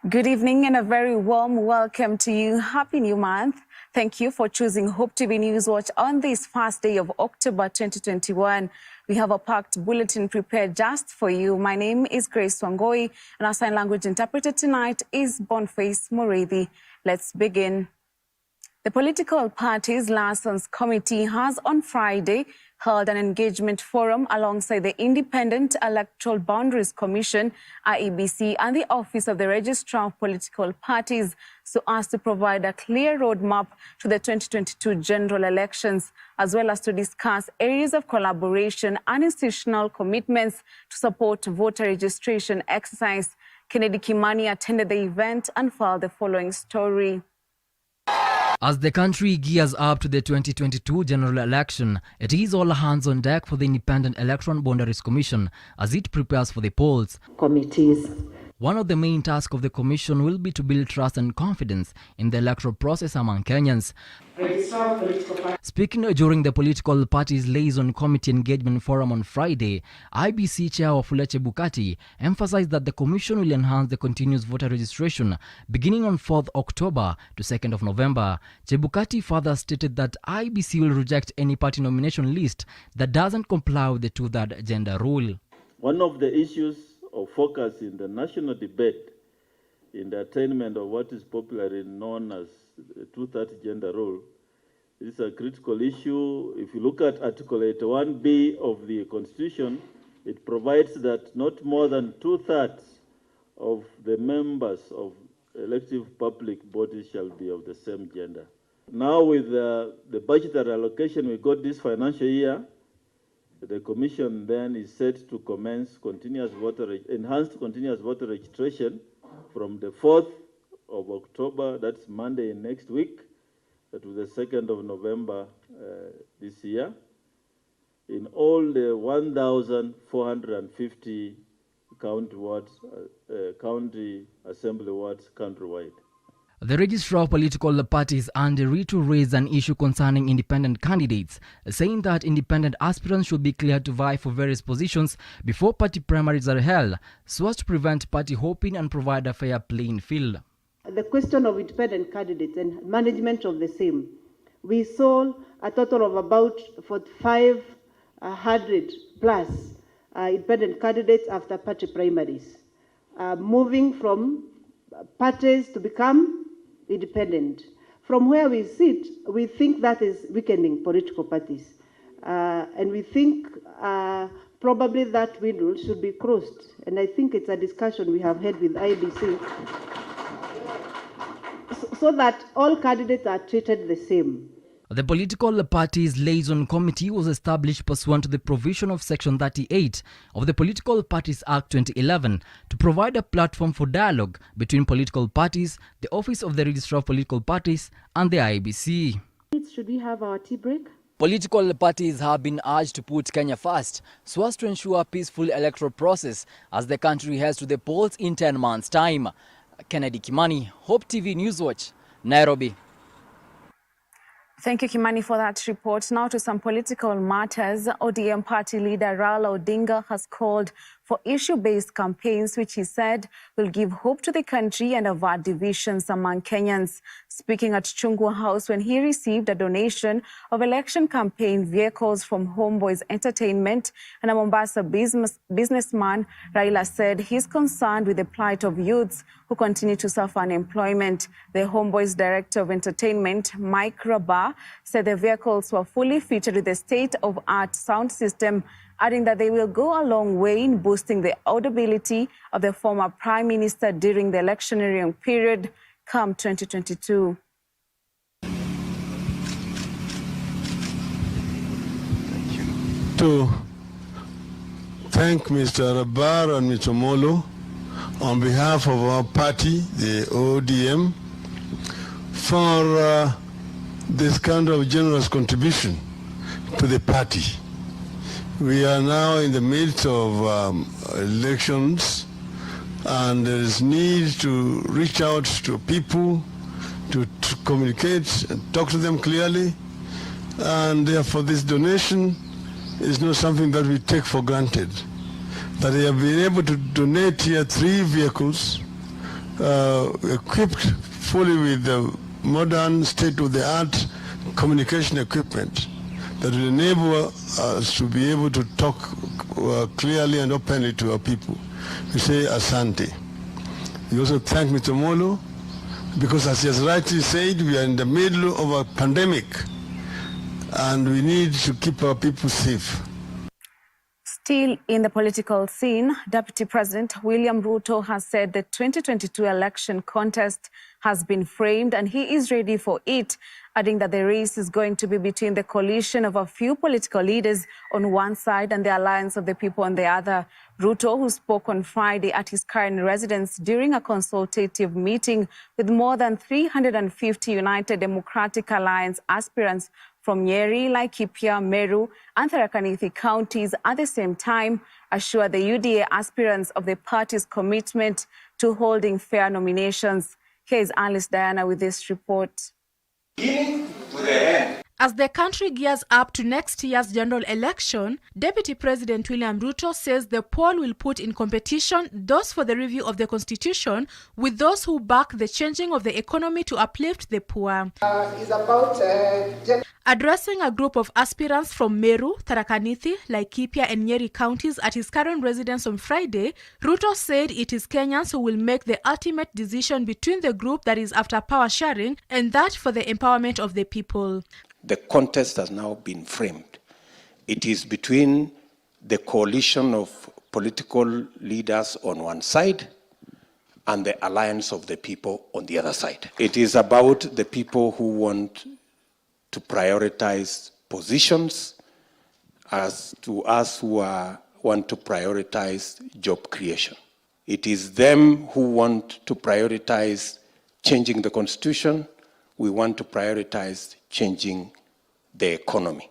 Good evening and a very warm welcome to you. Happy new month. Thank you for choosing Hope TV News Watch on this first day of October 2021. We have a packed bulletin prepared just for you. My name is Grace Wangui and our sign language interpreter tonight is Boniface Morethi. Let's begin. The Political Parties Liaison Committee has on Friday held an engagement forum alongside the Independent Electoral Boundaries Commission, IEBC, and the Office of the Registrar of Political Parties so as to provide a clear roadmap to the 2022 general elections, as well as to discuss areas of collaboration and institutional commitments to support voter registration exercise. Kennedy Kimani attended the event and filed the following story. As the country gears up to the 2022 general election, it is all hands on deck for the Independent Electoral Boundaries Commission as it prepares for the polls. Committees. One of the main tasks of the commission will be to build trust and confidence in the electoral process among Kenyans. Speaking during the Political Parties Liaison Committee Engagement Forum on Friday, IBC Chair Wafula Chebukati emphasized that the commission will enhance the continuous voter registration beginning on 4th October to 2nd of November. Chebukati further stated that IBC will reject any party nomination list that doesn't comply with the two-third gender rule. One of the issues of focus in the national debate in the attainment of what is popularly known as the two-third gender rule is a critical issue. If you look at Article 81B of the Constitution, it provides that not more than two-thirds of the members of elective public bodies shall be of the same gender. Now with the budgetary allocation we got this financial year, the Commission then is set to commence enhanced continuous voter registration from the 4th of October, that's Monday next week, to the 2nd of November this year, in all the 1,450 county assembly wards countrywide. The Registrar of Political Parties Andy to raise an issue concerning independent candidates, saying that independent aspirants should be cleared to vie for various positions before party primaries are held, so as to prevent party hopping and provide a fair playing field. The question of independent candidates and management of the same. We saw a total of about 4,500 plus independent candidates after party primaries, moving from parties to become independent. From where we sit, we think that is weakening political parties. And we think probably that window should be closed. And I think it's a discussion we have had with IBC so that all candidates are treated the same. The Political Parties Liaison Committee was established pursuant to the provision of Section 38 of the Political Parties Act 2011 to provide a platform for dialogue between political parties, the Office of the Registrar of Political Parties, and the IBC. Should we have our tea break? Political parties have been urged to put Kenya first so as to ensure a peaceful electoral process as the country heads to the polls in 10 months' time. Kennedy Kimani, Hope TV Newswatch, Nairobi. Thank you, Kimani, for that report. Now to some political matters. ODM party leader Raila Odinga has called for issue-based campaigns, which he said will give hope to the country and avert divisions among Kenyans. Speaking at Chungwa House when he received a donation of election campaign vehicles from Homeboys Entertainment and a Mombasa businessman, Raila said he's concerned with the plight of youths who continue to suffer unemployment. The Homeboys Director of Entertainment, Mike Rabah, said the vehicles were fully fitted with a state-of-art sound system, adding that they will go a long way in boosting the audibility of the former Prime Minister during the electioneering period come 2022. To thank Mr. Rabar and Mr. Molo on behalf of our party, the ODM, for this kind of generous contribution to the party. We are now in the midst of elections, and there is need to reach out to people, to communicate and talk to them clearly, and therefore this donation is not something that we take for granted. That they have been able to donate here 3 vehicles equipped fully with the modern state-of-the-art communication equipment that will enable us to be able to talk clearly and openly to our people. We say asante. We also thank Mr. Molo because, as he has rightly said, we are in the middle of a pandemic and we need to keep our people safe. Still in the political scene, Deputy President William Ruto has said the 2022 election contest has been framed and he is ready for it, adding that the race is going to be between the coalition of a few political leaders on one side and the alliance of the people on the other. Ruto, who spoke on Friday at his current residence during a consultative meeting with more than 350 United Democratic Alliance aspirants from Nyeri, Laikipia, Meru, and Tharaka Nithi counties at the same time, assured the UDA aspirants of the party's commitment to holding fair nominations. Here is Alice Diana with this report. As the country gears up to next year's general election, Deputy President William Ruto says the poll will put in competition those for the review of the constitution with those who back the changing of the economy to uplift the poor. Addressing a group of aspirants from Meru, Tharaka Nithi, Laikipia and Nyeri counties at his current residence on Friday, Ruto said it is Kenyans who will make the ultimate decision between the group that is after power sharing and that for the empowerment of the people. The contest has now been framed. It is between the coalition of political leaders on one side and the alliance of the people on the other side. It is about the people who want to prioritize positions as to us who want to prioritize job creation. It is them who want to prioritize changing the constitution. We want to prioritize changing the economy.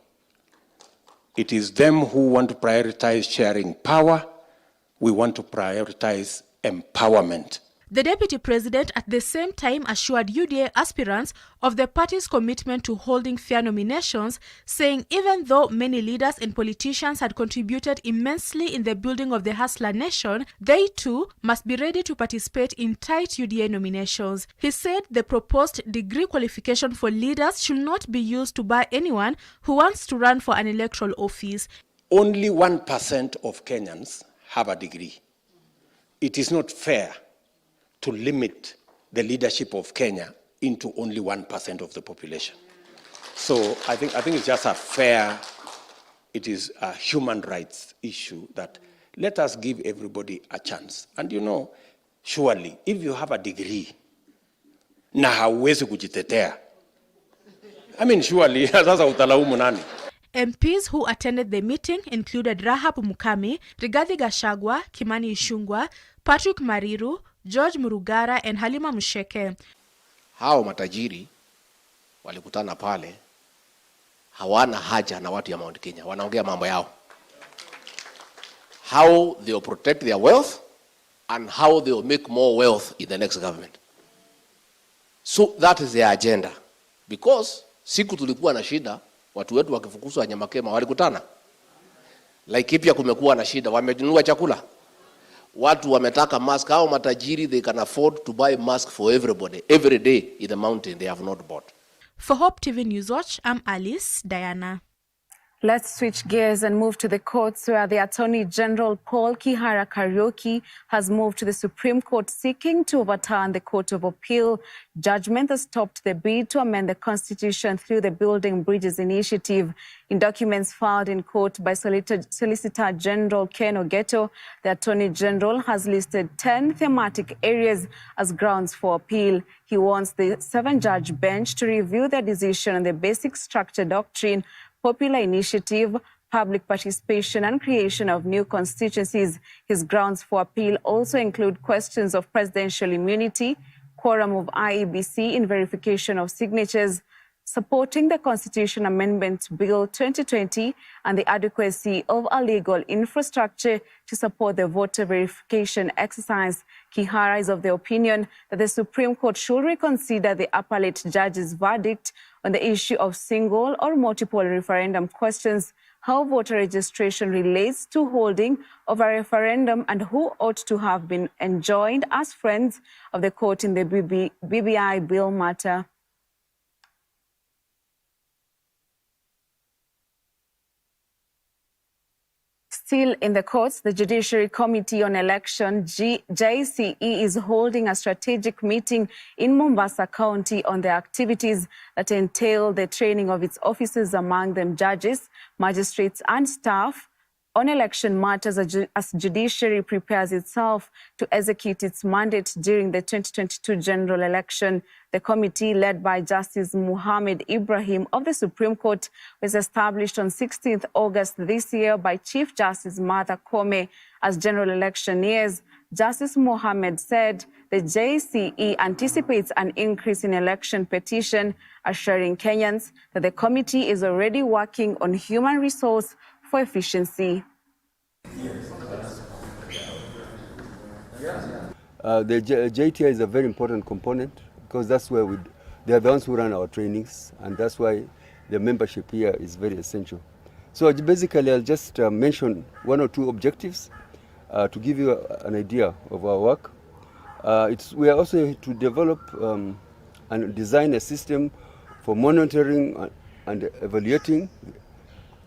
It is them who want to prioritize sharing power. We want to prioritize empowerment. The Deputy President at the same time assured UDA aspirants of the party's commitment to holding fair nominations, saying even though many leaders and politicians had contributed immensely in the building of the hustler nation, they too must be ready to participate in tight UDA nominations. He said the proposed degree qualification for leaders should not be used to bar anyone who wants to run for an electoral office. Only 1% of Kenyans have a degree. It is not fair to limit the leadership of Kenya into only 1% of the population. So I think it's just it is a human rights issue that let us give everybody a chance. And you know, surely, if you have a degree, na hauwezi kujitetea. I mean, surely, sasa utalaumu nani? MPs who attended the meeting included Rahab Mukami, Rigathi Gachagua, Kimani Ichung'wah, Patrick Mariru, George Murugara and Halima Musheke. Hao matajiri walikutana pale, hawana haja na watu ya Mount Kenya, wanaongea mambo yao. How they will protect their wealth and how they will make more wealth in the next government. So that is their agenda. Because siku tulikuwa na shida, watu wetu wakifukuzwa Nyamakema walikutana. Laikipia kumekuwa na shida, wamenunua chakula. Watu wametaka mask, hao matajiri they can afford to buy mask for everybody. Every day in the mountain they have not bought. For Hope TV News Watch, I'm Alice Diana. Let's switch gears and move to the courts where the Attorney General Paul Kihara Kariuki has moved to the Supreme Court seeking to overturn the Court of Appeal judgment that stopped the bid to amend the Constitution through the Building Bridges Initiative. In documents filed in court by Solicitor General Ken Ogeto, the Attorney General has listed 10 thematic areas as grounds for appeal. He wants the 7-judge bench to review their decision on the basic structure doctrine, popular initiative, public participation and creation of new constituencies. His grounds for appeal also include questions of presidential immunity, quorum of IEBC in verification of signatures, supporting the Constitution Amendment Bill 2020 and the adequacy of a legal infrastructure to support the voter verification exercise. Kihara is of the opinion that the Supreme Court should reconsider the appellate judge's verdict on the issue of single or multiple referendum questions. how voter registration relates to holding of a referendum and who ought to have been enjoined as friends of the court in the BBI bill matter. Still in the courts, the Judiciary Committee on Election, JCE, is holding a strategic meeting in Mombasa County on the activities that entail the training of its officers, among them judges, magistrates and staff, on election matters as judiciary prepares itself to execute its mandate during the 2022 general election. The committee, led by Justice Muhammad Ibrahim of the Supreme Court, was established on 16th August this year by Chief Justice Martha Koome. As general election nears, Justice Muhammad said the JCE anticipates an increase in election petition, assuring Kenyans that the committee is already working on human resource for efficiency. The JTI is a very important component because that's where they are the ones who run our trainings, and that's why the membership here is very essential. So basically, I'll just mention one or two objectives to give you an idea of our work. We are also to develop and design a system for monitoring and evaluating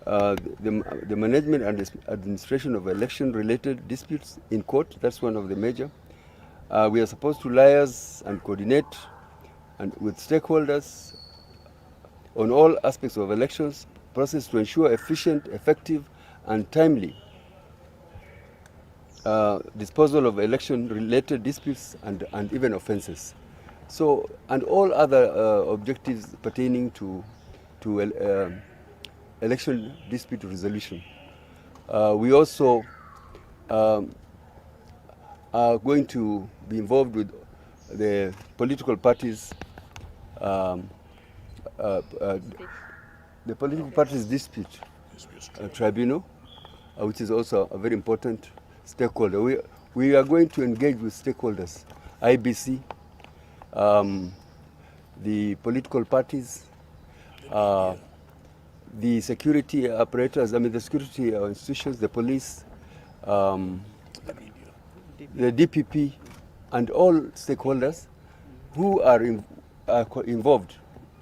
the management and administration of election-related disputes in court. That's one of the major. We are supposed to liaise and coordinate with stakeholders on all aspects of elections process to ensure efficient, effective, and timely disposal of election-related disputes and even offences. So, and all other objectives pertaining to election dispute resolution. We also are going to be involved with the political parties, the political parties dispute tribunal, which is also a very important stakeholder. We are going to engage with stakeholders, IBC, the political parties, the security operators, the security institutions, the police, the DPP, and all stakeholders who are involved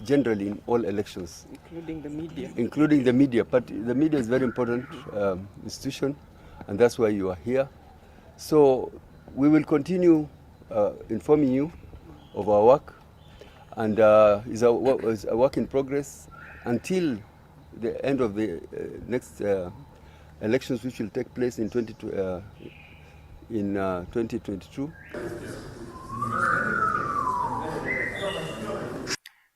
generally in all elections. Including the media. Including the media, but the media is a very important institution, and that's why you are here. So we will continue informing you of our work, and it's a work in progress until the end of the next elections, which will take place in 2022.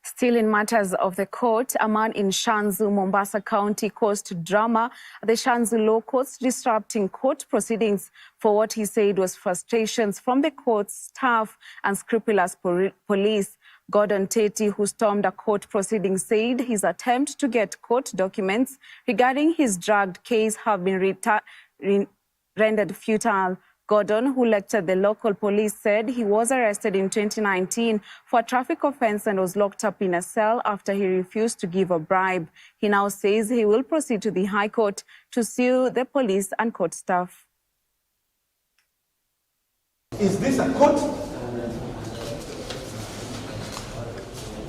Still in matters of the court, a man in Shanzu, Mombasa County, caused drama at the Shanzu Law Courts, disrupting court proceedings for what he said was frustrations from the court's staff and scrupulous police. Gordon Teti, who stormed a court proceeding, said his attempt to get court documents regarding his drugged case have been rendered futile. Gordon, who lectured the local police, said he was arrested in 2019 for a traffic offense and was locked up in a cell after he refused to give a bribe. He now says he will proceed to the High Court to sue the police and court staff. Is this a court?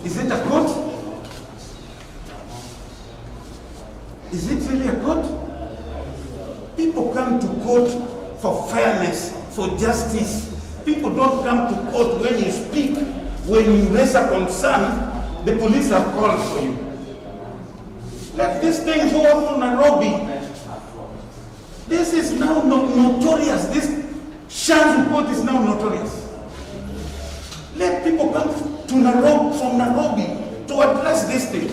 Is it a court? Is it really a court? People come to court for fairness, for justice. People don't come to court when you speak, when you raise a concern, the police are called for you. Let this thing go up to Nairobi. This is now notorious. This Shanzu court is now notorious. Let people come from Nairobi to address this thing.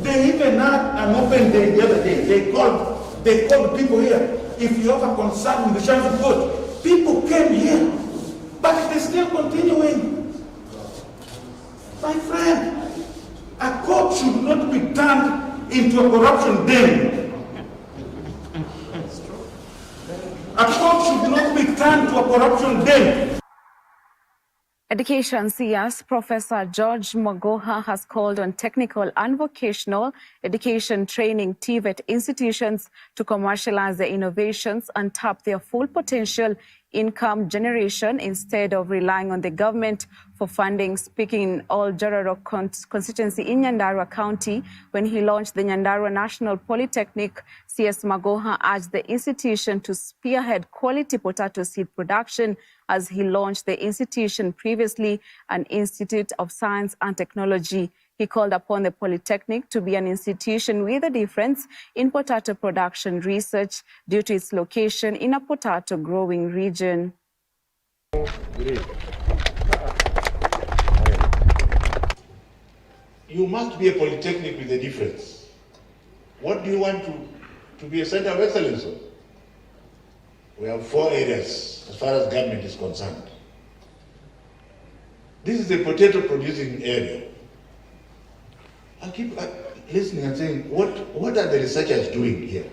They even had an open day the other day. They called people here. If you have a concern with the Shanzu court, people came here, but they're still continuing. My friend, a court should not be turned into a corruption den. A court should not be turned to a corruption den. Education CS Professor George Magoha has called on technical and vocational education training TVET institutions to commercialize their innovations and tap their full potential income generation instead of relying on the government for funding. Speaking in Oljororo constituency in Nyandarua County, when he launched the Nyandarua National Polytechnic, CS Magoha urged the institution to spearhead quality potato seed production as he launched the institution previously, an Institute of Science and Technology. He called upon the Polytechnic to be an institution with a difference in potato production research due to its location in a potato growing region. You must be a polytechnic with a difference. What do you want to be a center of excellence of? We have 4 areas as far as government is concerned. This is a potato producing area. I keep listening and saying, what are the researchers doing here?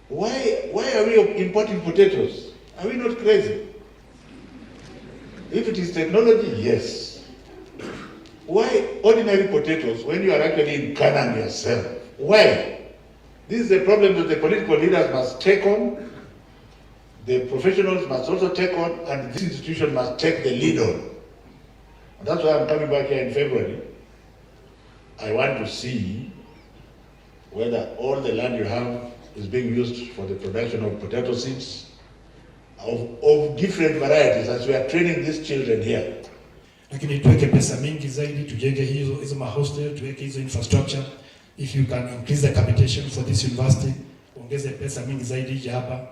Why are we importing potatoes? Are we not crazy? If it is technology, yes. Why ordinary potatoes when you are actually in Canaan yourself? Why? This is a problem that the political leaders must take on, the professionals must also take on, and this institution must take the lead on. And that's why I'm coming back here in February. I want to see whether all the land you have is being used for the production of potato seeds of different varieties as we are training these children here. Lakini tuweke pesa mingi zaidi, tujenge hizo mahostel, tuweke hizo infrastructure. If you can increase the capitation for this university, ongeze pesa mingi zaidi hapa.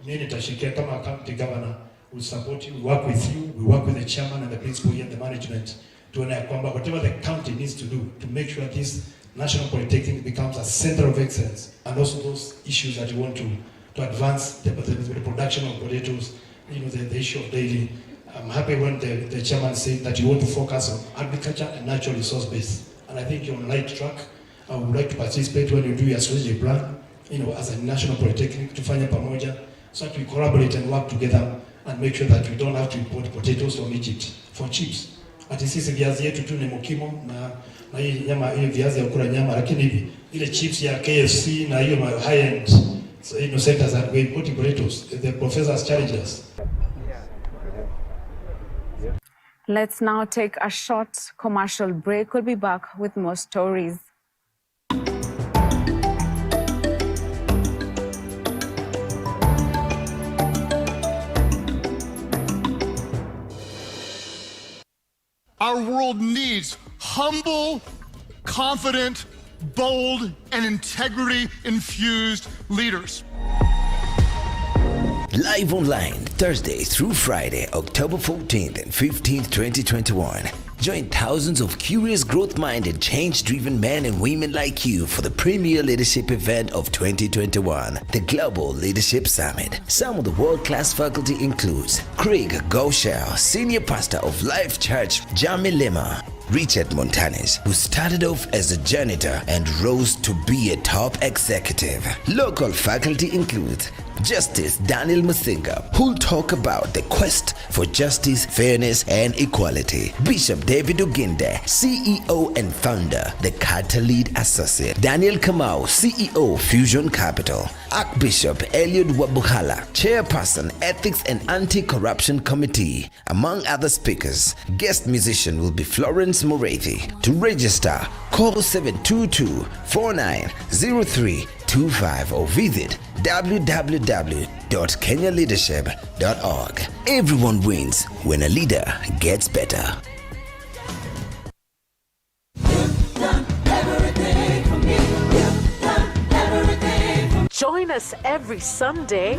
Mimi nitashikia kama county governor, will support you, we work with you, we work with the chairman and the principal here and the management to kwamba whatever the county needs to do to make sure this National Polytechnic becomes a center of excellence, and also those issues that you want to advance the production of potatoes, the issue of daily. I'm happy when the chairman said that you want to focus on agriculture and natural resource base. And I think you're on the right track. I would like to participate when you do your strategy plan, as a National Polytechnic, to find a pamoja, so that we collaborate and work together and make sure that we don't have to import potatoes from Egypt for chips. Ati sisi viazi yetu tu ni mukimo na hii nyama, hii viazi ya kula nyama, lakini hivi ile chips ya KFC na hiyo high end centers that we import potatoes. The professors challenged us. Let's now take a short commercial break. We'll be back with more stories. Our world needs humble, confident, bold, and integrity-infused leaders. Live online, Thursday through Friday, October 14th and 15th, 2021. Join thousands of curious, growth-minded, change-driven men and women like you for the premier leadership event of 2021, the Global Leadership Summit. Some of the world-class faculty includes Craig Goshel, Senior Pastor of Life Church, Jami Lima, Richard Montanes, who started off as a janitor and rose to be a top executive. Local faculty includes Justice Daniel Musinga, who'll talk about the quest for justice, fairness, and equality. Bishop David Uginde, CEO and founder, the Carter Lead Associate. Daniel Kamau, CEO, Fusion Capital. Archbishop Eliud Wabuhala, Chairperson, Ethics and Anti-Corruption Committee. Among other speakers, guest musician will be Florence Morethi. To register, call 722-490325 or visit www.kenyaleadership.org. Everyone wins when a leader gets better. Join us every Sunday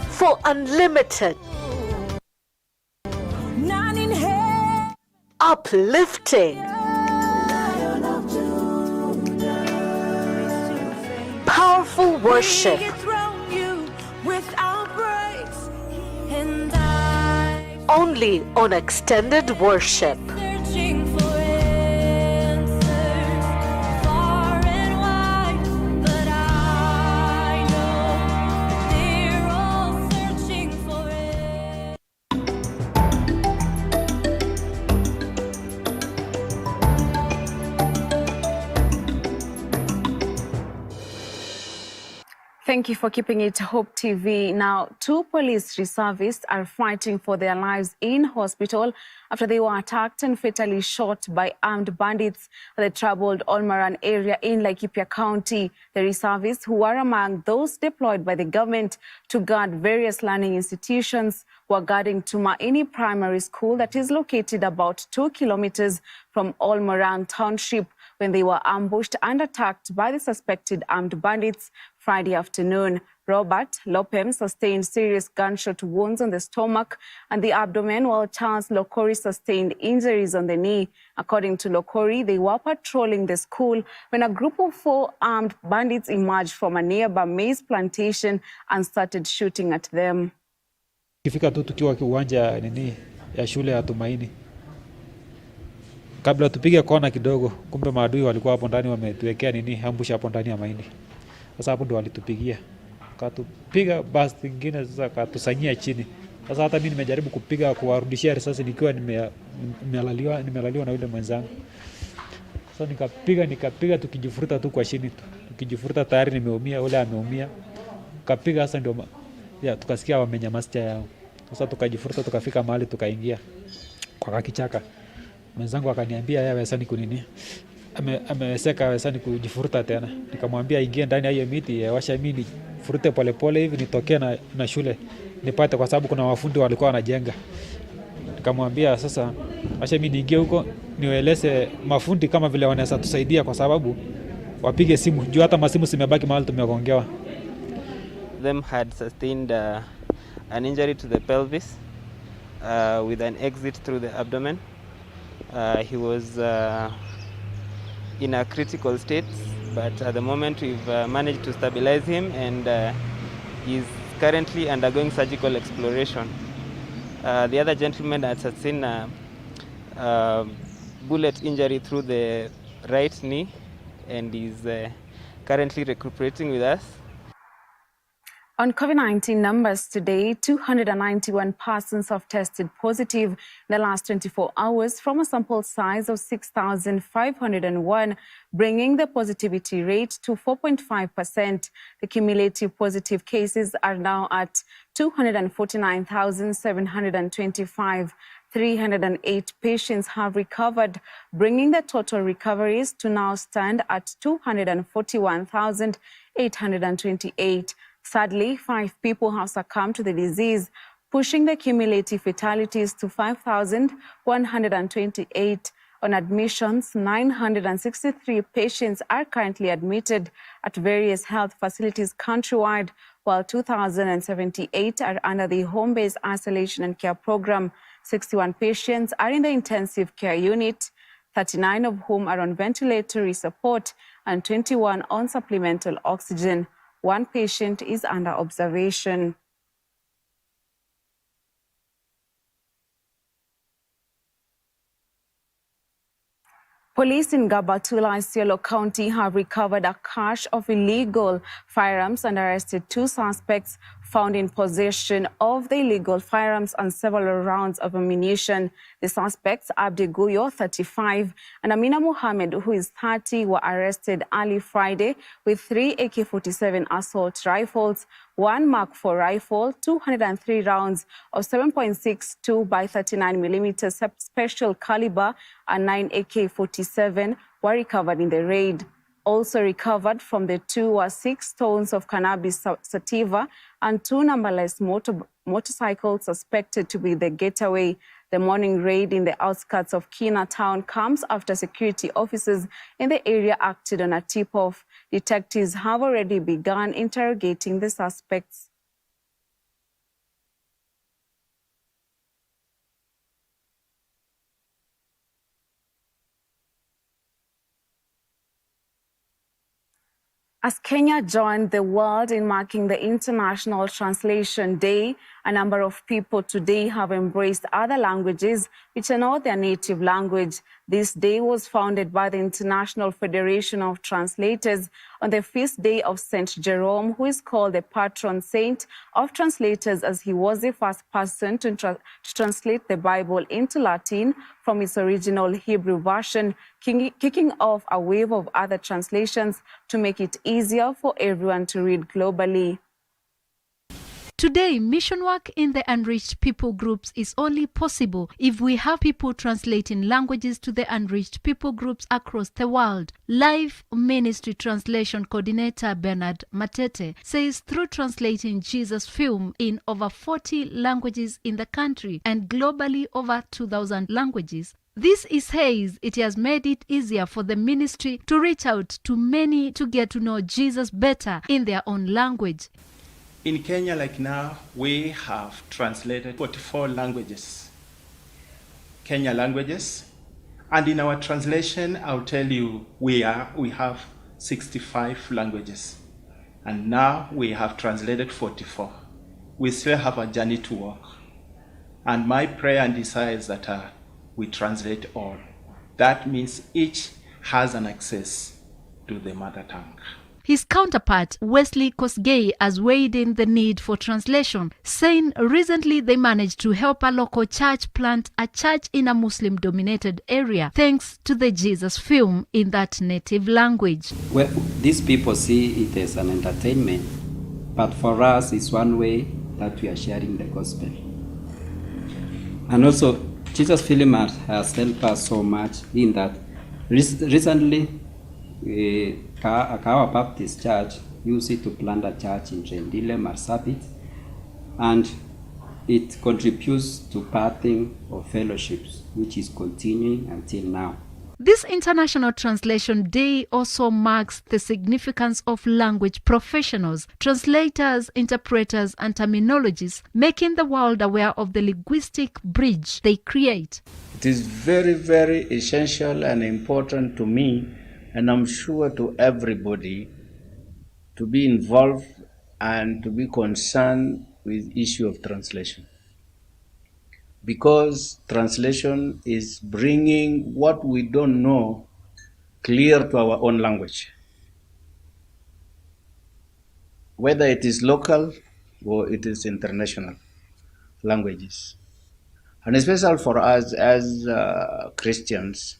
for unlimited, uplifting, powerful worship, only on Extended Worship. Thank you for keeping it Hope TV. Now, 2 police reservists are fighting for their lives in hospital after they were attacked and fatally shot by armed bandits at the troubled Olmaran area in Laikipia County. The reservists, who are among those deployed by the government to guard various learning institutions, were guarding Tumaini Primary School that is located about 2 kilometers from Olmaran Township when they were ambushed and attacked by the suspected armed bandits Friday afternoon. Robert Lopem sustained serious gunshot wounds on the stomach and the abdomen, while Charles Lokori sustained injuries on the knee. According to Lokori, they were patrolling the school when a group of 4 armed bandits emerged from a nearby maize plantation and started shooting at them. Kifika tu tukiwa kiwanja ya shule ya Tumaini. Kabla tupige kona kidogo, kumbe maadui walikuwa hapo ndani wametuwekea ambush hapo ndani ya mahindi. Sasa hapo ndo walitupigia. Katupiga basi nyingine, sasa katusanyia chini. Sasa hata mimi nimejaribu kupiga kuwarudishia risasi nikiwa nimelaliwa na yule mwenzangu. Sasa nikapiga tukijifuruta tu kwa chini tu. Tukijifuruta tayari nimeumia, yule ameumia. Kapiga sasa ndio tukasikia wamenyamazia yao. Sasa tukajifuruta tukafika mahali tukaingia kwa kichaka. Mwenzangu akaniambia yeye hawezani kunini. Amewezeka hawezani kujifuruta tena. Nikamwambia ingie ndani ya hiyo miti, washa mimi furute polepole hivi nitokee na shule nipate, kwa sababu kuna wafundi walikuwa wanajenga. Nikamwambia sasa washa mimi niingie huko niwaeleze mafundi kama vile wanaweza tusaidia, kwa sababu wapige simu juu hata masimu zimebaki mahali tumegongewa. Them had sustained an injury to the pelvis with an exit through the abdomen. He was in a critical state, but at the moment we've managed to stabilize him, and he's currently undergoing surgical exploration. The other gentleman had sustained a bullet injury through the right knee and is currently recuperating with us. On COVID-19 numbers today, 291 persons have tested positive in the last 24 hours from a sample size of 6,501, bringing the positivity rate to 4.5%. The cumulative positive cases are now at 249,725. 308 patients have recovered, bringing the total recoveries to now stand at 241,828. Sadly, 5 people have succumbed to the disease, pushing the cumulative fatalities to 5,128. On admissions, 963 patients are currently admitted at various health facilities countrywide, while 2,078 are under the home-based isolation and care program. 61 patients are in the intensive care unit, 39 of whom are on ventilatory support and 21 on supplemental oxygen. 1 patient is under observation. Police in Gabatula, Isiolo County have recovered a cache of illegal firearms and arrested 2 suspects found in possession of the illegal firearms and several rounds of ammunition. The suspects, Abdi Guyo, 35, and Amina Mohammed, who is 30, were arrested early Friday with 3 AK-47 assault rifles, 1 Mark IV rifle, 203 rounds of 7.62 by 39mm special caliber, and 9 AK-47 were recovered in the raid. Also recovered from the 2 were 6 tons of cannabis sativa and 2 numberless motorcycles suspected to be the getaway. The morning raid in the outskirts of Kina town comes after security officers in the area acted on a tip-off. Detectives have already begun interrogating the suspects. As Kenya joined the world in marking the International Translation Day, A number of people today have embraced other languages which are not their native language. This day was founded by the International Federation of Translators on the feast day of Saint Jerome, who is called the patron saint of translators, as he was the first person to translate the Bible into Latin from its original Hebrew version, kicking off a wave of other translations to make it easier for everyone to read globally. Today, mission work in the unreached people groups is only possible if we have people translating languages to the unreached people groups across the world. Life Ministry Translation Coordinator Bernard Matete says through translating Jesus' film in over 40 languages in the country and globally over 2,000 languages, this says it has made it easier for the ministry to reach out to many to get to know Jesus better in their own language. In Kenya, like now, we have translated 44 languages, Kenya languages. And in our translation, I'll tell you, we have 65 languages. And now we have translated 44. We still have a journey to walk. And my prayer and desire is that we translate all. That means each has an access to the mother tongue. His counterpart, Wesley Kosgei, has weighed in the need for translation, saying recently they managed to help a local church plant a church in a Muslim-dominated area, thanks to the Jesus film in that native language. Well, these people see it as an entertainment, but for us it's one way that we are sharing the gospel. And also, Jesus film has helped us so much in that recently, Akawa Baptist Church used it to plant a church in Rendile, Marsabit, and it contributes to pathing of fellowships, which is continuing until now. This International Translation Day also marks the significance of language professionals, translators, interpreters, and terminologists, making the world aware of the linguistic bridge they create. It is very, very essential and important to me, and I'm sure to everybody, to be involved and to be concerned with the issue of translation. Because translation is bringing what we don't know clear to our own language. Whether it is local or it is international languages. And especially for us as Christians,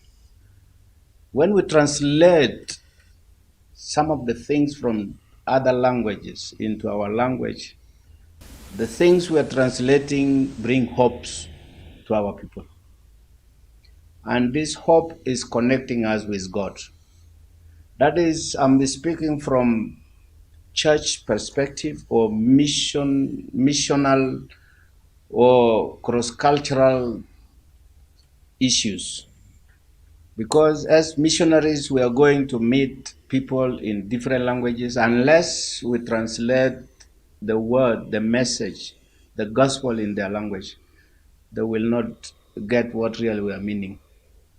when we translate some of the things from other languages into our language, the things we are translating bring hopes to our people. And this hope is connecting us with God. That is, I'm speaking from church perspective or missional or cross-cultural issues. Because as missionaries, we are going to meet people in different languages. Unless we translate the word, the message, the gospel in their language, they will not get what really we are meaning.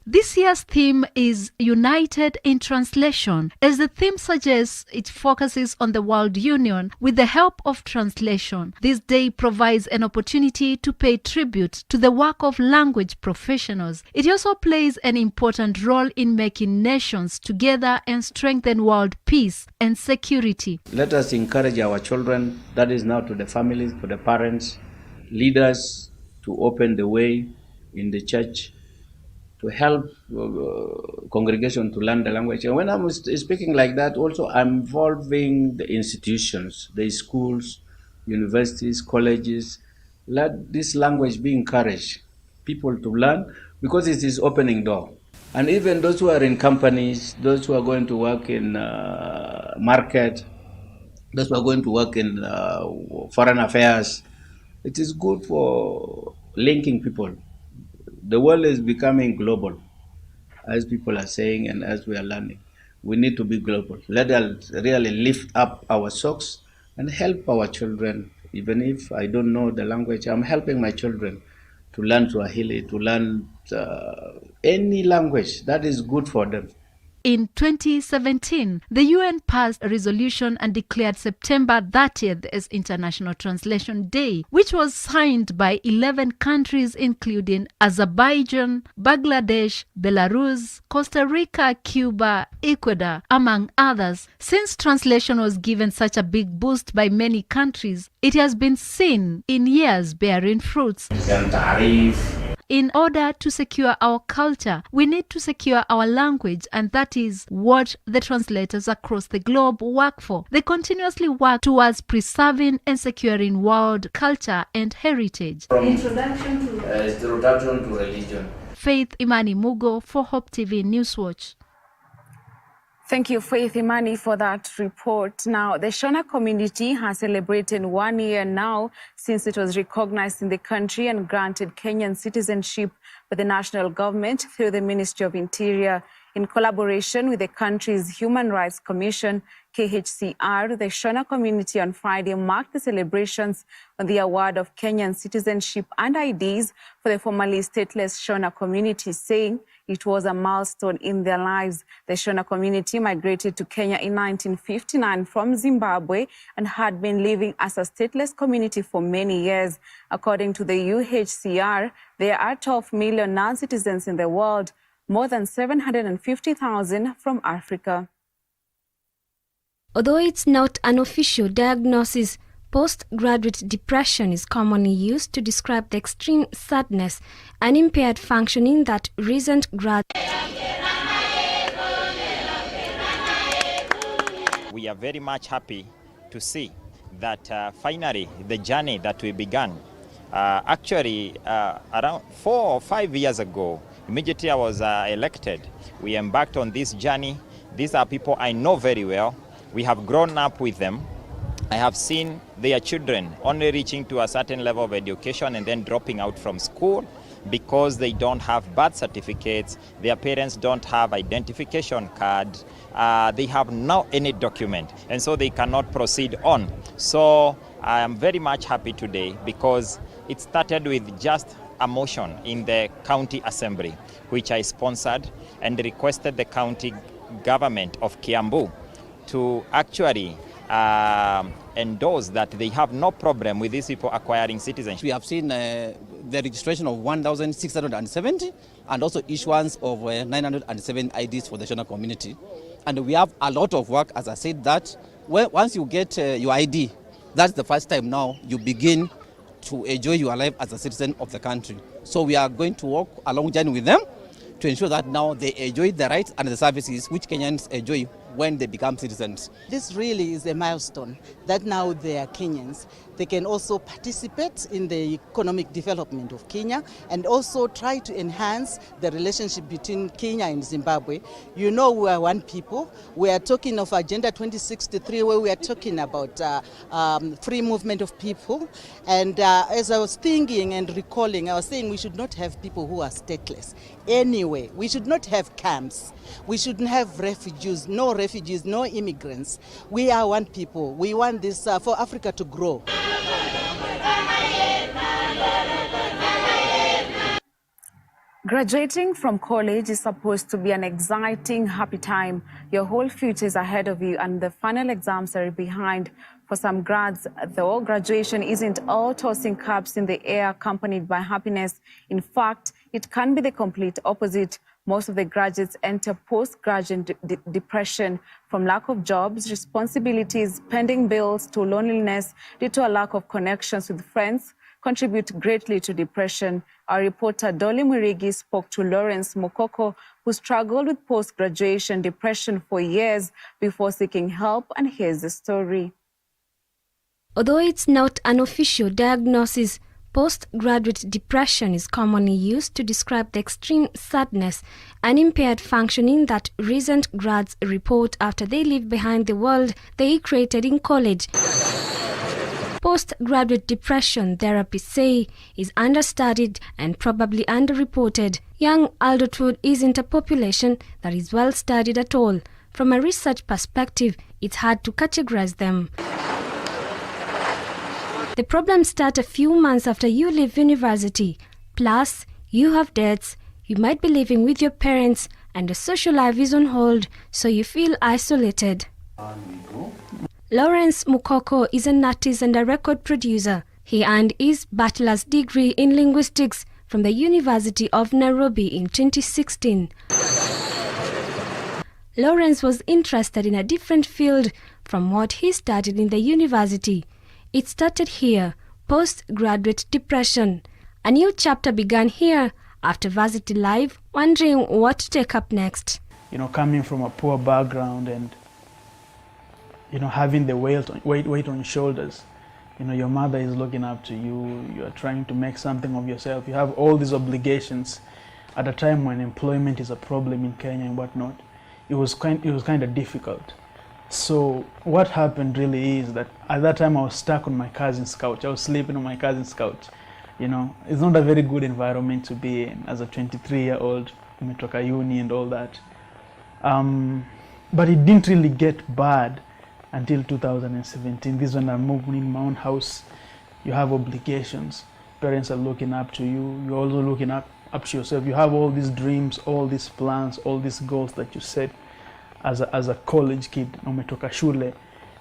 This year's theme is United in Translation. As the theme suggests, it focuses on the World Union with the help of translation. This day provides an opportunity to pay tribute to the work of language professionals. It also plays an important role in making nations together and strengthen world peace and security. Let us encourage our children, that is now to the families, to the parents, leaders, to open the way in the church, to help congregation to learn the language. And when I'm speaking like that, also I'm involving the institutions, the schools, universities, colleges. Let this language be encouraged, people to learn, because it is opening door. And even those who are in companies, those who are going to work in market, those who are going to work in foreign affairs, it is good for linking people. The world is becoming global, as people are saying and as we are learning. We need to be global. Let us really lift up our socks and help our children. Even if I don't know the language, I'm helping my children to learn Swahili, to learn any language that is good for them. In 2017, the UN passed a resolution and declared September 30th as International Translation Day, which was signed by 11 countries including Azerbaijan, Bangladesh, Belarus, Costa Rica, Cuba, Ecuador, among others. Since translation was given such a big boost by many countries, it has been seen in years bearing fruits. In order to secure our culture, we need to secure our language, and that is what the translators across the globe work for. They continuously work towards preserving and securing world culture and heritage. Introduction to religion. Faith Imani Mugo for Hope TV Newswatch. Thank you, Faith Imani, for that report. Now, the Shona community has celebrated 1 year now since it was recognized in the country and granted Kenyan citizenship by the national government through the Ministry of Interior. In collaboration with the country's Human Rights Commission, KHCR, the Shona community on Friday marked the celebrations on the award of Kenyan citizenship and IDs for the formerly stateless Shona community, saying it was a milestone in their lives. The Shona community migrated to Kenya in 1959 from Zimbabwe and had been living as a stateless community for many years. According to the UHCR, there are 12 million non-citizens in the world, more than 750,000 from Africa. Although it's not an official diagnosis, postgraduate depression is commonly used to describe the extreme sadness and impaired functioning that recent grads. We are very much happy to see that finally the journey that we began, around 4 or 5 years ago, immediately I was elected, we embarked on this journey. These are people I know very well. We have grown up with them. I have seen their children only reaching to a certain level of education and then dropping out from school because they don't have birth certificates, their parents don't have identification card, they have no any document, and so they cannot proceed on. So I am very much happy today because it started with just a motion in the county assembly, which I sponsored and requested the county government of Kiambu to actually endorse that they have no problem with these people acquiring citizenship. We have seen the registration of 1,670 and also issuance of 907 IDs for the Shona community. And we have a lot of work, as I said, that once you get your ID, that's the first time now you begin to enjoy your life as a citizen of the country. So we are going to walk a long journey with them to ensure that now they enjoy the rights and the services which Kenyans enjoy when they become citizens. This really is a milestone that now they are Kenyans. They can also participate in the economic development of Kenya and also try to enhance the relationship between Kenya and Zimbabwe. You know, we are one people. We are talking of Agenda 2063, where we are talking about free movement of people. And as I was thinking and recalling, I was saying we should not have people who are stateless. Anyway, we should not have camps. We shouldn't have refugees, no immigrants. We are one people. We want this for Africa to grow. Graduating from college is supposed to be an exciting, happy time. Your whole future is ahead of you and the final exams are behind. For some grads, though, graduation isn't all tossing caps in the air accompanied by happiness. In fact, it can be the complete opposite. Most of the graduates enter postgraduate depression from lack of jobs, responsibilities, pending bills, to loneliness due to a lack of connections with friends contribute greatly to depression. Our reporter Dolly Mwirigi spoke to Lawrence Mokoko, who struggled with post-graduation depression for years before seeking help, and here's the story. Although it's not an official diagnosis, postgraduate depression is commonly used to describe the extreme sadness and impaired functioning that recent grads report after they leave behind the world they created in college. Postgraduate depression, therapists say, is understudied and probably underreported. Young adulthood isn't a population that is well studied at all. From a research perspective, it's hard to categorize them. The problems start a few months after you leave university. Plus, you have debts, you might be living with your parents, and the social life is on hold, so you feel isolated. Lawrence Mukoko is an artist and a record producer. He earned his bachelor's degree in linguistics from the University of Nairobi in 2016. Lawrence was interested in a different field from what he studied in the university. It started here, postgraduate depression. A new chapter began here after varsity life, wondering what to take up next. You know, coming from a poor background and, you know, having the weight on your shoulders. You know, your mother is looking up to you, you are trying to make something of yourself. You have all these obligations at a time when employment is a problem in Kenya and whatnot. It was kind of difficult. So what happened really is that at that time I was stuck on my cousin's couch. I was sleeping on my cousin's couch. You know, it's not a very good environment to be in as a 23-year-old, umetoka uni and all that. But it didn't really get bad until 2017. This is when I moved in my own house. You have obligations. Parents are looking up to you. You're also looking up to yourself. You have all these dreams, all these plans, all these goals that you set as a college kid, umetoka shule,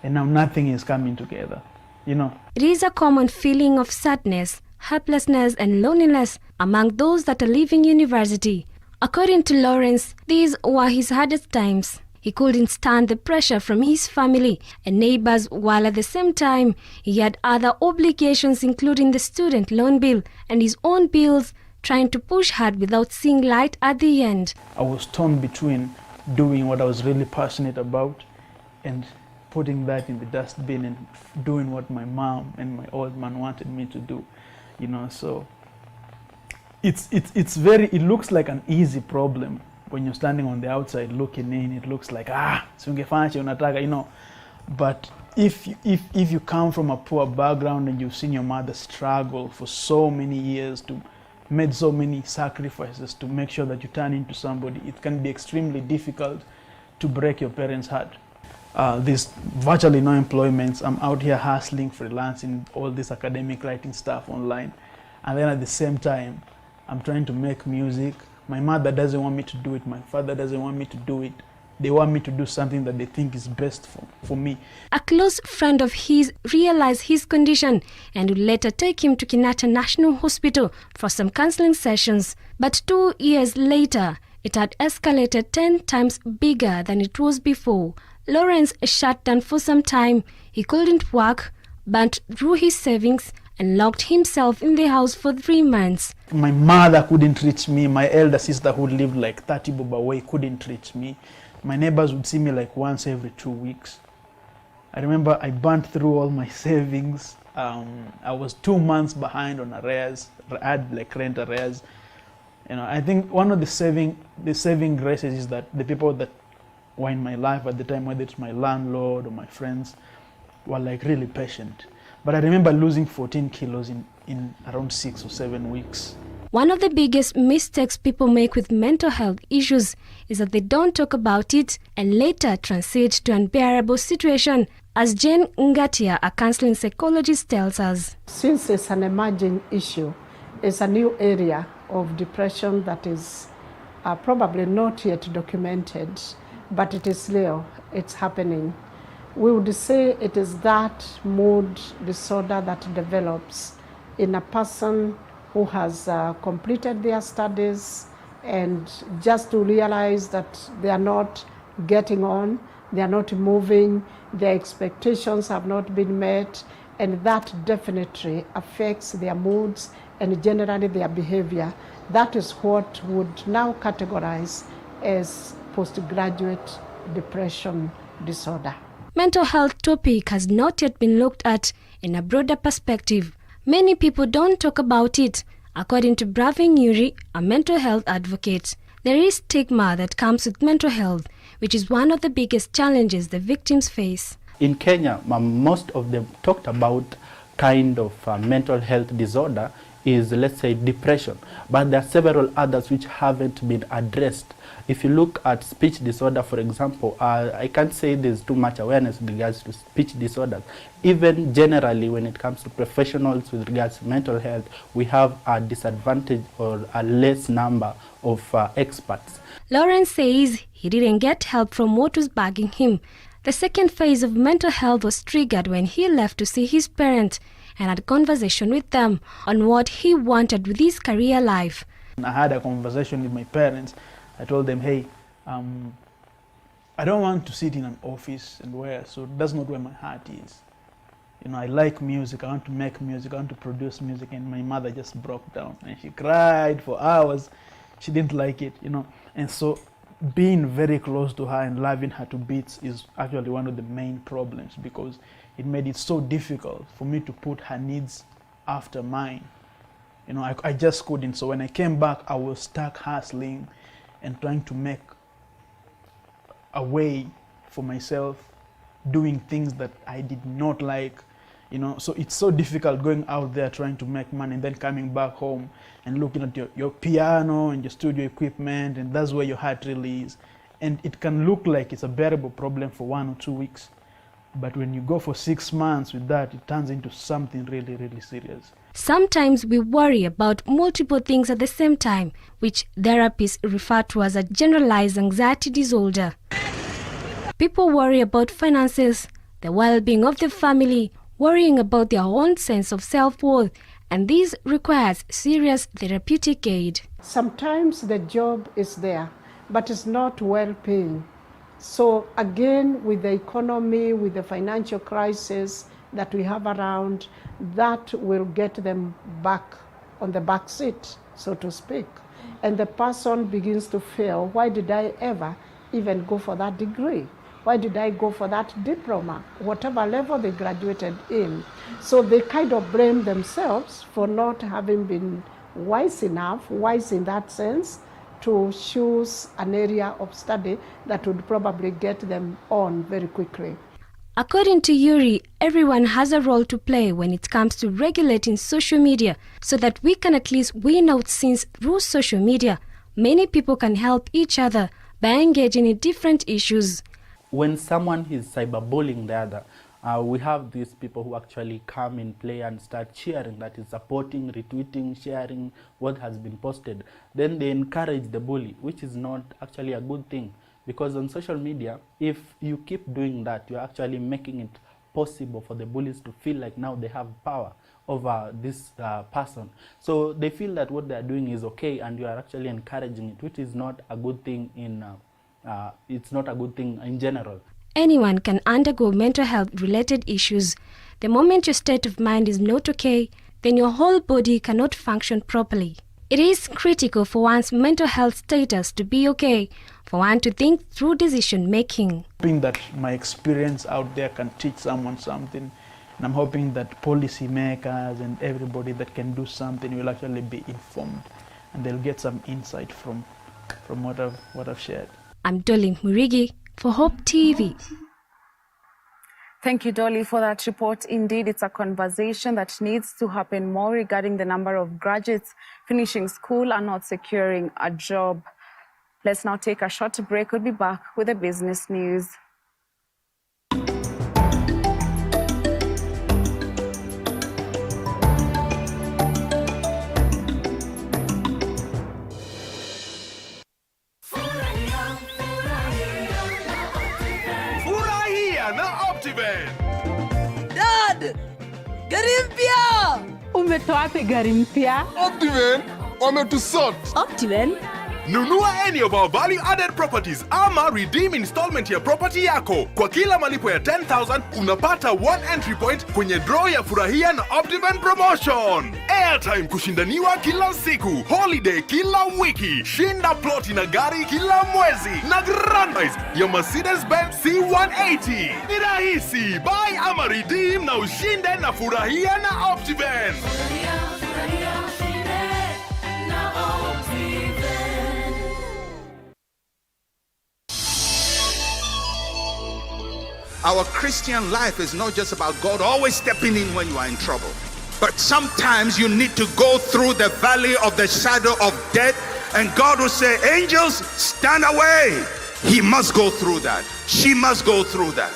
and now nothing is coming together, you know. It is a common feeling of sadness, helplessness and loneliness among those that are leaving university. According to Lawrence, these were his hardest times. He couldn't stand the pressure from his family and neighbors, while at the same time he had other obligations including the student loan bill and his own bills, trying to push hard without seeing light at the end. I was torn between doing what I was really passionate about and putting that in the dustbin and doing what my mom and my old man wanted me to do, you know. So it looks like an easy problem when you're standing on the outside looking in. It looks like singefanya unataka, you know. But if you come from a poor background and you've seen your mother struggle for so many years, to made so many sacrifices to make sure that you turn into somebody, it can be extremely difficult to break your parents' heart. There's virtually no employments. I'm out here hustling, freelancing, all this academic writing stuff online. And then at the same time, I'm trying to make music. My mother doesn't want me to do it. My father doesn't want me to do it. They want me to do something that they think is best for me. A close friend of his realized his condition and would later take him to Kenyatta National Hospital for some counseling sessions. But 2 years later, it had escalated 10 times bigger than it was before. Lawrence shut down for some time. He couldn't work, burnt through his savings, and locked himself in the house for 3 months. My mother couldn't reach me. My elder sister, who lived like 30 bob away, couldn't reach me. My neighbors would see me like once every 2 weeks. I remember I burnt through all my savings. I was 2 months behind on arrears. I had like rent arrears. You know, I think one of the saving graces is that the people that were in my life at the time, whether it's my landlord or my friends, were like really patient. But I remember losing 14 kilos in around 6 or 7 weeks. One of the biggest mistakes people make with mental health issues is that they don't talk about it and later transit to an unbearable situation, as Jane Ngatia, a counseling psychologist, tells us. Since it's an emerging issue, it's a new area of depression that is probably not yet documented, but it is real, it's happening. We would say it is that mood disorder that develops in a person who has completed their studies and just to realize that they are not getting on, they are not moving, their expectations have not been met, and that definitely affects their moods and generally their behavior. That is what would now categorize as postgraduate depression disorder. Mental health topic has not yet been looked at in a broader perspective. Many people don't talk about it. According to Bravin Yuri, a mental health advocate, there is stigma that comes with mental health, which is one of the biggest challenges the victims face. In Kenya, most of them talked about kind of mental health disorder is, let's say, depression. But there are several others which haven't been addressed. If you look at speech disorder, for example, I can't say there's too much awareness with regards to speech disorders. Even generally, when it comes to professionals with regards to mental health, we have a disadvantage or a less number of experts. Lawrence says he didn't get help from what was bugging him. The second phase of mental health was triggered when he left to see his parents and had a conversation with them on what he wanted with his career life. I had a conversation with my parents. I told them, hey, I don't want to sit in an office and so that's not where my heart is. You know, I like music, I want to make music, I want to produce music, and my mother just broke down and she cried for hours. She didn't like it, you know, and so being very close to her and loving her to bits is actually one of the main problems, because it made it so difficult for me to put her needs after mine. You know, I just couldn't. So when I came back, I was stuck hustling and trying to make a way for myself, doing things that I did not like, you know. So it's so difficult going out there trying to make money and then coming back home and looking at your piano and your studio equipment, and that's where your heart really is. And it can look like it's a bearable problem for 1 or 2 weeks, but when you go for 6 months with that, it turns into something really, really serious. Sometimes we worry about multiple things at the same time, which therapists refer to as a generalized anxiety disorder. People worry about finances, the well-being of the family, worrying about their own sense of self-worth, and this requires serious therapeutic aid. Sometimes the job is there, but it's not well paying. So again, with the economy, with the financial crisis that we have around, that will get them back on the back seat, so to speak. And the person begins to feel, why did I ever even go for that degree? Why did I go for that diploma? Whatever level they graduated in. So they kind of blame themselves for not having been wise enough, wise in that sense, to choose an area of study that would probably get them on very quickly. According to Yuri, everyone has a role to play when it comes to regulating social media so that we can at least win out, since through social media, many people can help each other by engaging in different issues. When someone is cyberbullying the other, we have these people who actually come in play and start cheering, that is supporting, retweeting, sharing what has been posted. Then they encourage the bully, which is not actually a good thing. Because on social media, if you keep doing that, you're actually making it possible for the bullies to feel like now they have power over this person. So they feel that what they're doing is okay, and you are actually encouraging it, which is not a good thing it's not a good thing in general. Anyone can undergo mental health related issues. The moment your state of mind is not okay, then your whole body cannot function properly. It is critical for one's mental health status to be okay, for one to think through decision making. Hoping that my experience out there can teach someone something, and I'm hoping that policy makers and everybody that can do something will actually be informed, and they'll get some insight from what I've shared. I'm Dolly Murigi for Hope TV. Thank you, Dolly, for that report. Indeed, it's a conversation that needs to happen more regarding the number of graduates finishing school and not securing a job. Let's now take a short break. We'll be back with the business news. Dad! Gari mpya! Umetoa wapi gari mpya? Optiven wametusort. Optiven? Nunua any of our value-added properties ama redeem installment ya property yako. Kwa kila malipo ya 10,000 unapata 1 entry point kwenye draw ya Furahia na Optiven promotion. Airtime kushindaniwa kila siku, holiday kila wiki, shinda ploti na gari kila mwezi, na grand prize ya Mercedes-Benz C180. Ni rahisi, buy ama redeem na ushinde na Furahia na Optiven. Our Christian life is not just about God always stepping in when you are in trouble. But sometimes you need to go through the valley of the shadow of death, and God will say, angels, stand away. He must go through that. She must go through that.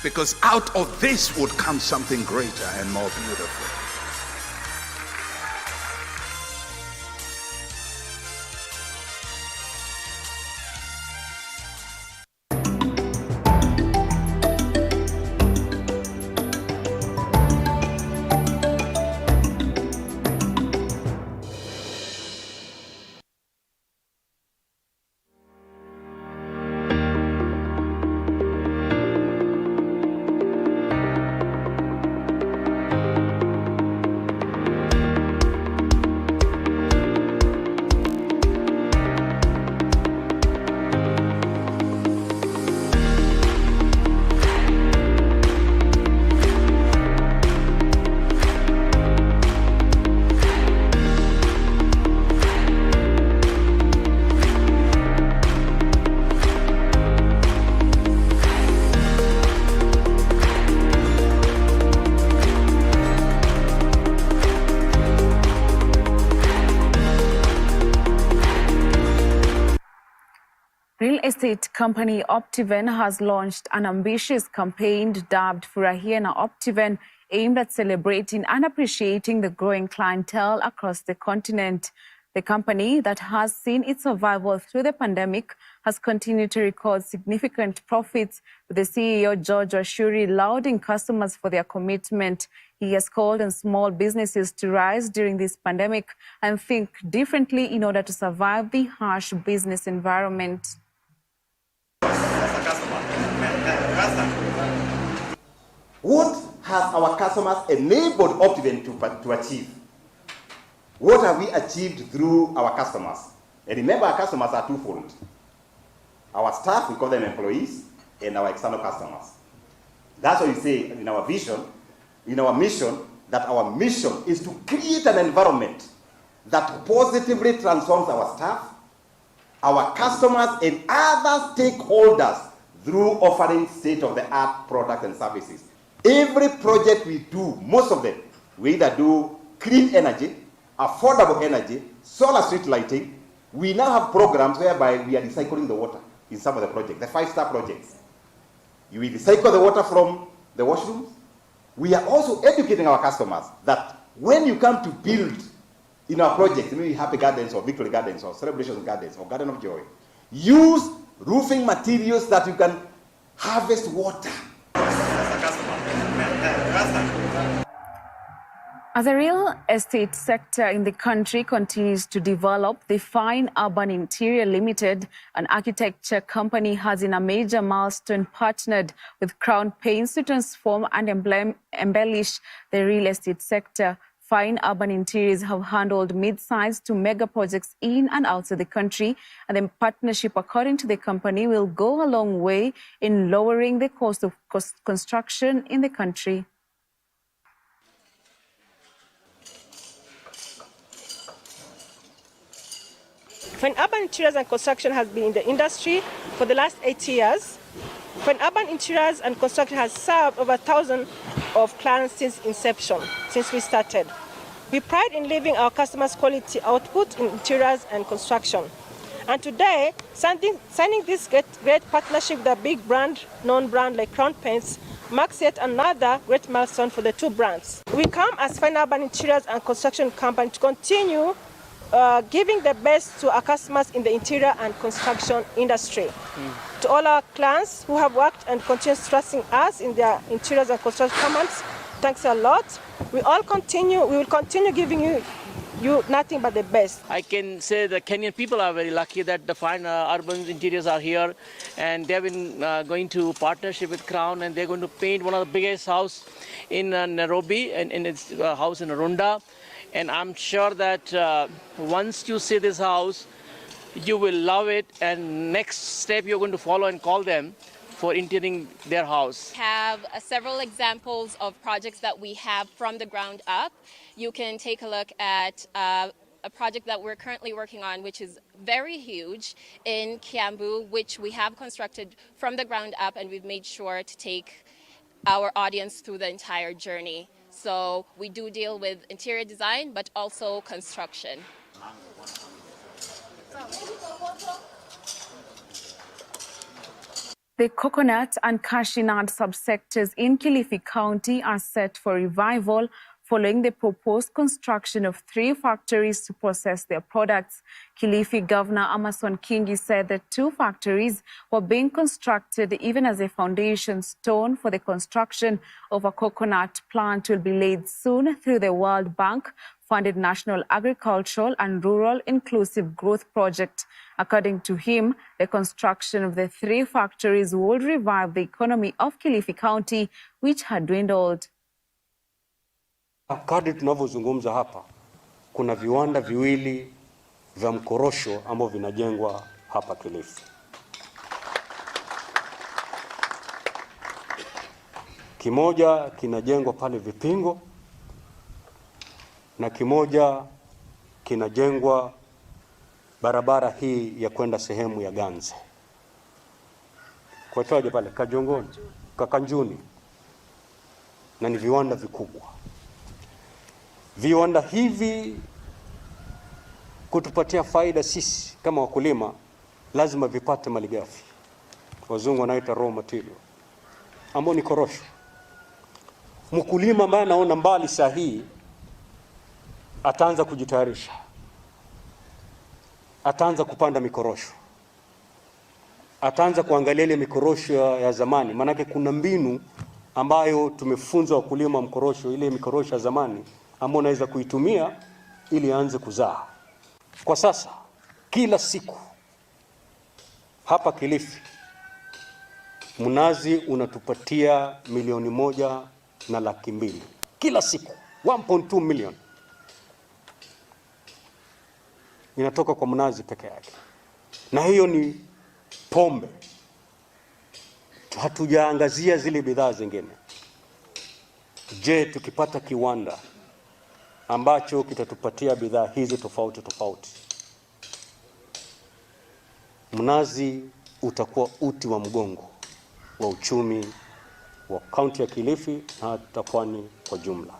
Because out of this would come something greater and more beautiful. estate company Optiven has launched an ambitious campaign dubbed Furahia na Optiven, aimed at celebrating and appreciating the growing clientele across the continent. The company that has seen its survival through the pandemic has continued to record significant profits, with the CEO George Washuri lauding customers for their commitment. He has called on small businesses to rise during this pandemic and think differently in order to survive the harsh business environment. What has our customers enabled Optiven to achieve? What have we achieved through our customers? And remember, our customers are twofold. Our staff, we call them employees, and our external customers. That's why we say in our vision, in our mission, that our mission is to create an environment that positively transforms our staff, our customers, and other stakeholders through offering state-of-the-art products and services. Every project we do, most of them, we either do clean energy, affordable energy, solar street lighting. We now have programs whereby we are recycling the water in some of the projects, the 5-star projects. You will recycle the water from the washrooms. We are also educating our customers that when you come to build in our project, maybe Happy Gardens or Victory Gardens or Celebration Gardens or Garden of Joy, use roofing materials that you can harvest water. As the real estate sector in the country continues to develop, the Fine Urban Interior Limited, an architecture company, has in a major milestone partnered with Crown Paints to transform and embellish the real estate sector. Fine Urban Interiors have handled mid-sized to mega projects in and outside the country, and the partnership, according to the company, will go a long way in lowering the cost of construction in the country. Fine Urban Interiors and Construction has been in the industry for the last 8 years. Fine Urban Interiors and Construction has served over 1,000 of clients since inception, since we started. We pride in leaving our customers quality output in interiors and construction. And today, signing this great partnership with a big brand, known brand like Crown Paints, marks yet another great milestone for the two brands. We come as Fine Urban Interiors and Construction company to continue giving the best to our customers in the interior and construction industry. To all our clients who have worked and continue trusting us in their interiors and construction comments, thanks a lot. We will continue giving you nothing but the best. I can say the Kenyan people are very lucky that the Fine Urban Interiors are here, and they've been going to partnership with Crown, and they're going to paint one of the biggest house in Nairobi, and it's a house in Runda. And I'm sure that once you see this house, you will love it, and next step you're going to follow and call them for interior their house. Have several examples of projects that we have from the ground up. You can take a look at a project that we're currently working on, which is very huge in Kiambu, which we have constructed from the ground up, and we've made sure to take our audience through the entire journey. So we do deal with interior design, but also construction. The coconut and cashew nut subsectors in Kilifi County are set for revival following the proposed construction of 3 factories to process their products. Kilifi Governor Amason Kingi said that 2 factories were being constructed even as a foundation stone for the construction of a coconut plant will be laid soon through the World Bank-funded National Agricultural and Rural Inclusive Growth Project. According to him, the construction of the 3 factories would revive the economy of Kilifi County, which had dwindled. Kadri tunavyozungumza hapa, kuna viwanda viwili vya mkorosho ambavyo vinajengwa hapa Kilifi. Kimoja kinajengwa pale Vipingo na kimoja kinajengwa barabara hii ya kwenda sehemu ya Ganze. Kwa toaje pale Kajongoni, Kakanjuni, na ni viwanda vikubwa. Viwanda hivi kutupatia faida sisi kama wakulima lazima vipate malighafi, wazungu wanaita raw material, ambao ni korosho. Mkulima ambaye anaona mbali sahihi ataanza kujitayarisha, ataanza kupanda mikorosho, ataanza kuangalia ile mikorosho ya zamani, maanake kuna mbinu ambayo tumefunza wakulima mkorosho, ile mikorosho ya zamani ambayo unaweza kuitumia ili aanze kuzaa. Kwa sasa kila siku hapa Kilifi mnazi unatupatia 1.2 million kila siku, 1.2 million inatoka kwa mnazi peke yake, na hiyo ni pombe. Hatujaangazia zile bidhaa zingine. Je, tukipata kiwanda ambacho kitatupatia bidhaa hizi tofauti tofauti, mnazi utakuwa uti wa mgongo wa uchumi wa kaunti ya Kilifi na hata pwani kwa jumla.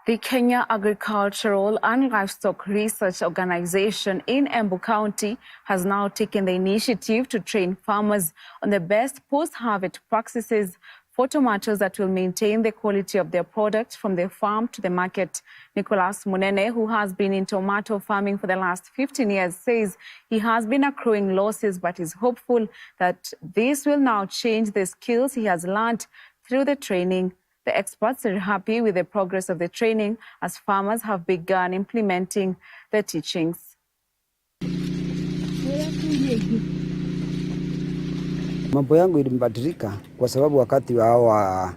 The Kenya Agricultural and Livestock Research Organization in Embu County has now taken the initiative to train farmers on the best post-harvest practices for tomatoes that will maintain the quality of their product from the farm to the market. Nicholas Munene, who has been in tomato farming for the last 15 years, says he has been accruing losses but is hopeful that this will now change the skills he has learned through the training. The experts are happy with the progress of the training as farmers have begun implementing the teachings. Mambo yangu ilibadilika kwa sababu wakati wa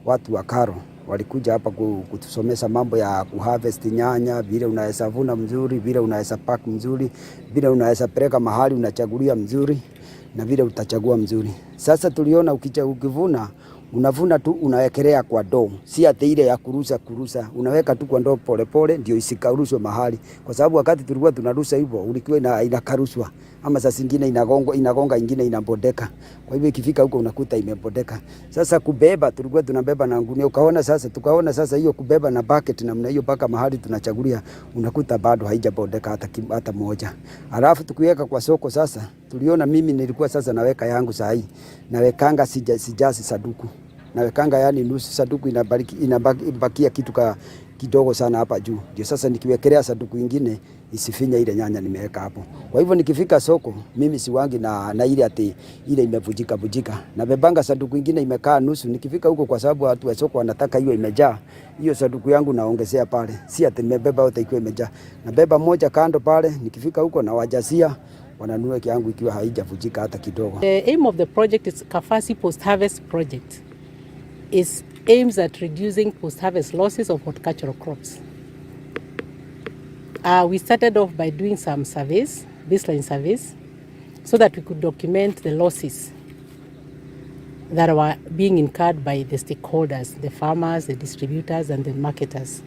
watu wa Karo walikuja hapa kutusomesha mambo ya kuharvest nyanya, vile unaweza vuna mzuri, vile unaweza pack mzuri, vile unaweza peleka mahali unachagulia mzuri na vile utachagua mzuri. Sasa tuliona ukivuna unavuna tu unawekelea kwa ndoo, si ati ile ya kurusa, unaweka tu kwa ndoo pole ndio isikarushwe mahali, kwa sababu wakati tulikuwa tunarusa hivyo ulikuwa inakarushwa ama saa zingine inagonga ingine inabodeka. Kwa hivyo ikifika huko unakuta imebodeka. Sasa kubeba tulikuwa tunabeba na ngunia, tukaona sasa hiyo kubeba na bucket namna hiyo paka mahali tunachagulia unakuta bado haijabodeka hata moja. Alafu tukiweka kwa soko sasa tuliona, mimi nilikuwa sasa naweka yangu saa hii nawekanga sijazi saduku, nawekanga yani nusu saduku, inabakia kitu kidogo sana hapa juu, ndio sasa nikiwekelea saduku ingine isifinya ile nyanya nimeweka hapo. Kwa hivyo nikifika soko mimi siwangi na ile ati ile imevujika, na bebanga saduku ingine imekaa nusu. Nikifika huko kwa sababu watu wa soko wanataka hiyo imejaa, hiyo saduku yangu naongezea pale, si ati nimebeba yote ikiwa imejaa, na beba moja kando pale. Nikifika huko na wajazia wananunua kiangu ikiwa haijavujika hata kidogo. The aim of the project is Kafasi Post-Harvest Project. It aims at reducing post-harvest losses of horticultural crops. We started off by doing some surveys, baseline surveys, so that we could document the losses that were being incurred by the stakeholders, the farmers, the distributors, and the marketers,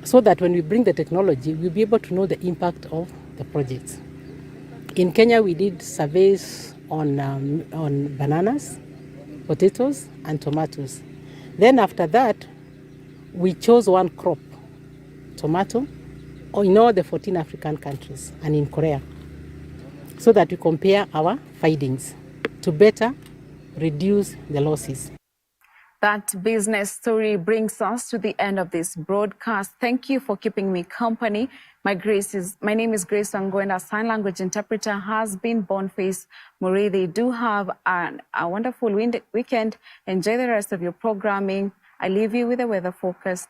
so that when we bring the technology, we'll be able to know the impact of the projects. In Kenya, we did surveys on bananas, potatoes, and tomatoes. Then after that, we chose one crop, tomato, in all the 14 African countries and in Korea, so that we compare our findings to better reduce the losses. That business story brings us to the end of this broadcast. Thank you for keeping me company. My name is Grace Wangui, and our sign language interpreter has been Boniface Murray. Do have a wonderful weekend. Enjoy the rest of your programming. I leave you with the weather forecast.